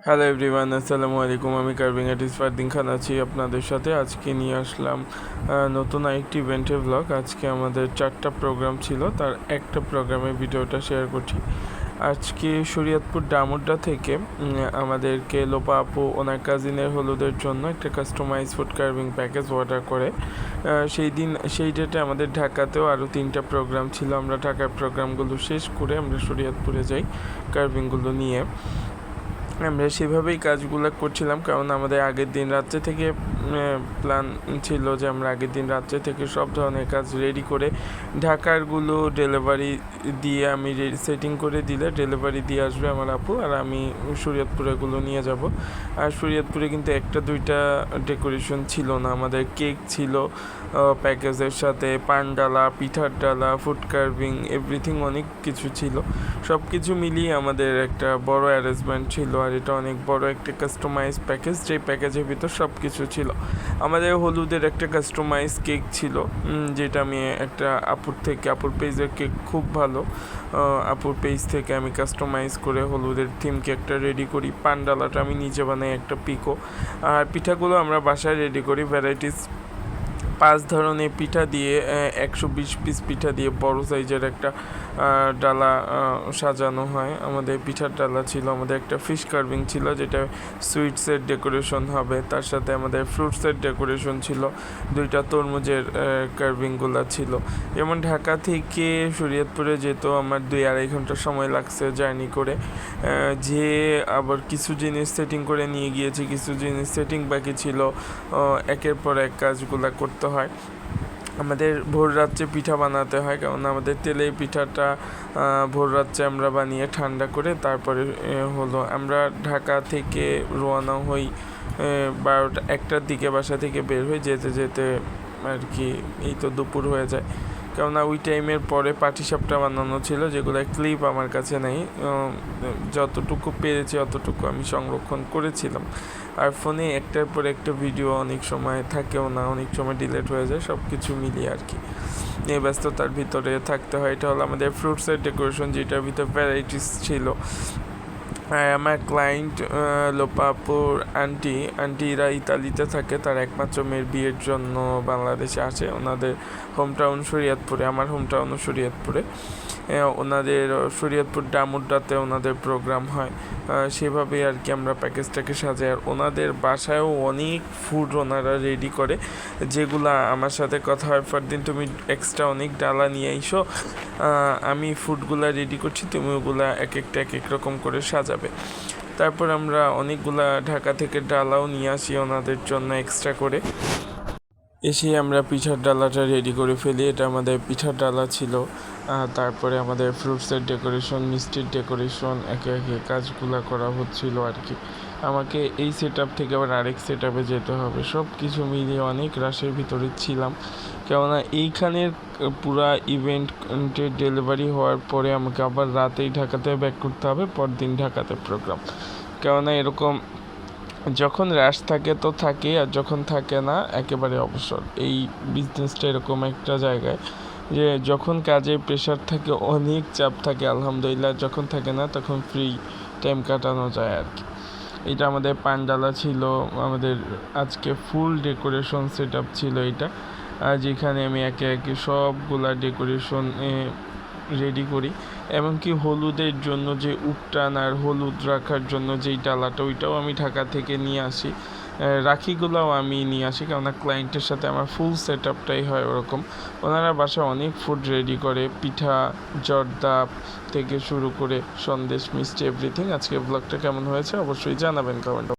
Hello everyone, আসসালামু আলাইকুম। আমি কার্ভিং আর্টিস্ট ফারদিন খান আছি আপনাদের সাথে। আজকে নিয়ে আসলাম নতুন আরেকটি ইভেন্টের ব্লগ। আজকে আমাদের 4টা প্রোগ্রাম ছিল, তার একটা প্রোগ্রামের ভিডিওটা শেয়ার করছি। আজকে শরীয়তপুর ডামুড্ডা থেকে আমাদেরকে লোপা আপু ওনার কাজিনের হলুদের জন্য একটা customize food carving package order করে। সেই ডেটে আমাদের ঢাকাতেও আরও 3টা প্রোগ্রাম ছিল। আমরা ঢাকার প্রোগ্রামগুলো শেষ করে আমরা শরীয়তপুরে যাই কার্ভিংগুলো নিয়ে। আমরা সেভাবেই কাজগুলো করছিলাম, কারণ আমাদের আগের দিন রাত্রে থেকে প্ল্যান ছিল যে আমরা আগের দিন রাত্রে থেকে সব ধরনের কাজ রেডি করে ঢাকারগুলো ডেলিভারি দিয়ে আমি সেটিং করে দিলে ডেলিভারি দিয়ে আসবে আমার আপু, আর আমি শরীয়তপুরেগুলো নিয়ে যাব। আর শরীয়তপুরে কিন্তু একটা দুইটা ডেকোরেশন ছিল না, আমাদের কেক ছিল প্যাকেজের সাথে, পান ডালা, পিঠার ডালা, ফুড কার্ভিং, এভরিথিং অনেক কিছু ছিল। সব কিছু মিলিয়ে আমাদের একটা বড় অ্যারেঞ্জমেন্ট ছিল, আর এটা অনেক বড় একটা কাস্টমাইজ প্যাকেজ, যেই প্যাকেজের ভিতর সব কিছু ছিল। আমাদের হলুদের একটা কাস্টমাইজ কেক ছিল, যেটা আমি একটা আপুর পেজের কেক খুব ভালো, আপুর পেজ থেকে আমি কাস্টমাইজ করে হলুদের থিম কেকটা রেডি করি। পান ডালাটা আমি নিজে বানাই একটা পিকো। আর পিঠাগুলো আমরা বাসায় রেডি করি ভ্যারাইটিস 5 ধরনের পিঠা দিয়ে, 120 পিস পিঠা দিয়ে বড় সাইজের একটা ডালা সাজানো হয়। আমাদের পিঠার ডালা ছিল, আমাদের একটা ফিশ কার্ভিং ছিল যেটা সুইটসের ডেকোরেশন হবে, তার সাথে আমাদের ফ্রুটসের ডেকোরেশন ছিল, 2টা তরমুজের কার্ভিংগুলো ছিল। যেমন ঢাকা থেকে শরীয়তপুরে যেত আমার 2-2.5 ঘন্টা সময় লাগছে জার্নি করে, যে আবার কিছু জিনিস সেটিং করে নিয়ে গিয়েছি, কিছু জিনিস সেটিং বাকি ছিল, একের পর এক কাজগুলো করতে হয়। আমাদের ভোর রাত্রে পিঠা বানাতে হয়, কারণ আমাদের তেলের পিঠাটা ভোর রাত্রে আমরা বানিয়ে ঠান্ডা করে তারপরে হলো আমরা ঢাকা থেকে রওনা হই 12টা 1টার দিকে, বাসা থেকে বের হই, যেতে যেতে আর কি এই তো দুপুর হয়ে যায়। কেননা ওই টাইমের পরে পাটিসাপটা বানানো ছিল, যেগুলো ক্লিপ আমার কাছে নেই, যতটুকু পেরেছি অতটুকু আমি সংরক্ষণ করেছিলাম। আর ফোনে একটার পর একটা ভিডিও অনেক সময় থাকেও না, অনেক সময় ডিলিট হয়ে যায়, সব কিছু মিলিয়ে আর কি এই ব্যস্ততার ভিতরে থাকতে হয়। এটা হলো আমাদের ফ্রুটসের ডেকোরেশন, যেটার ভিতরে ভ্যারাইটিস ছিল। আমার ক্লায়েন্ট লোপাপুর আন্টিরা ইতালিতে থাকে, তার একমাত্র মেয়ের বিয়ের জন্য বাংলাদেশে আসে। ওনাদের হোম টাউন শরীয়তপুরে, আমার হোম টাউনও শরীয়তপুরে। ওনাদের শরীয়তপুর ডামুড্ডাতে ওনাদের প্রোগ্রাম হয়, সেভাবেই আর কি আমরা প্যাকেজটাকে সাজাই। আর ওনাদের বাসায়ও অনেক ফুড ওনারা রেডি করে, যেগুলা আমার সাথে কথা হয়, ফারদিন তুমি এক্সট্রা অনেক ডালা নিয়ে আইসো, আমি ফুডগুলা রেডি করছি, তুমি ওগুলা এক এক রকম করে সাজাবে। তারপর আমরা অনেকগুলা ঢাকা থেকে ডালাও নিয়ে আসি ওনাদের জন্য এক্সট্রা করে। এসে আমরা পিঠার ডালাটা রেডি করে ফেলি, এটা আমাদের পিঠার ডালা ছিল। তারপরে আমাদের ফ্রুটসের ডেকোরেশন, মিষ্টির ডেকোরেশন, একে একে কাজগুলো করা হচ্ছিল আর কি। আমাকে এই সেট আপ থেকে আবার আরেক সেট আপে যেতে হবে, সব কিছু মিলিয়ে অনেক রাশের ভিতরে ছিলাম। কেননা এইখানের পুরা ইভেন্টের ডেলিভারি হওয়ার পরে আমাকে আবার রাতেই ঢাকাতে ব্যাক করতে হবে, পরদিন ঢাকাতে প্রোগ্রাম। কেননা এরকম যখন রাশ থাকে তো থাকে, আর যখন থাকে না একেবারে অবসর। এই বিজনেসটা এরকম একটা জায়গায় যে যখন কাজের প্রেশার থাকে, অনেক চাপ থাকে আলহামদুলিল্লাহ, যখন থাকে না তখন ফ্রি টাইম কাটানো যায় আর কি। এটা আমাদের পান্ডালা ছিল, আমাদের আজকে ফুল ডেকোরেশন সেট আপ ছিল এটা, যেখানে আমি একে একে সবগুলা ডেকোরেশন রেডি করি। এমনকি হলুদের জন্য যে উপটান আর হলুদ রাখার জন্য যেই ডালাটা, ওইটাও আমি ঢাকা থেকে নিয়ে আসি। রাখিগুলোও আমি নিয়ে আসি, কেননা ক্লায়েন্টের সাথে আমার ফুল সেট আপটাই হয় ওরকম। ওনারা বাসায় অনেক ফুড রেডি করে, পিঠা, জর্দা থেকে শুরু করে সন্দেশ, মিষ্টি, এভরিথিং। আজকে ব্লগটা কেমন হয়েছে অবশ্যই জানাবেন কমেন্ট।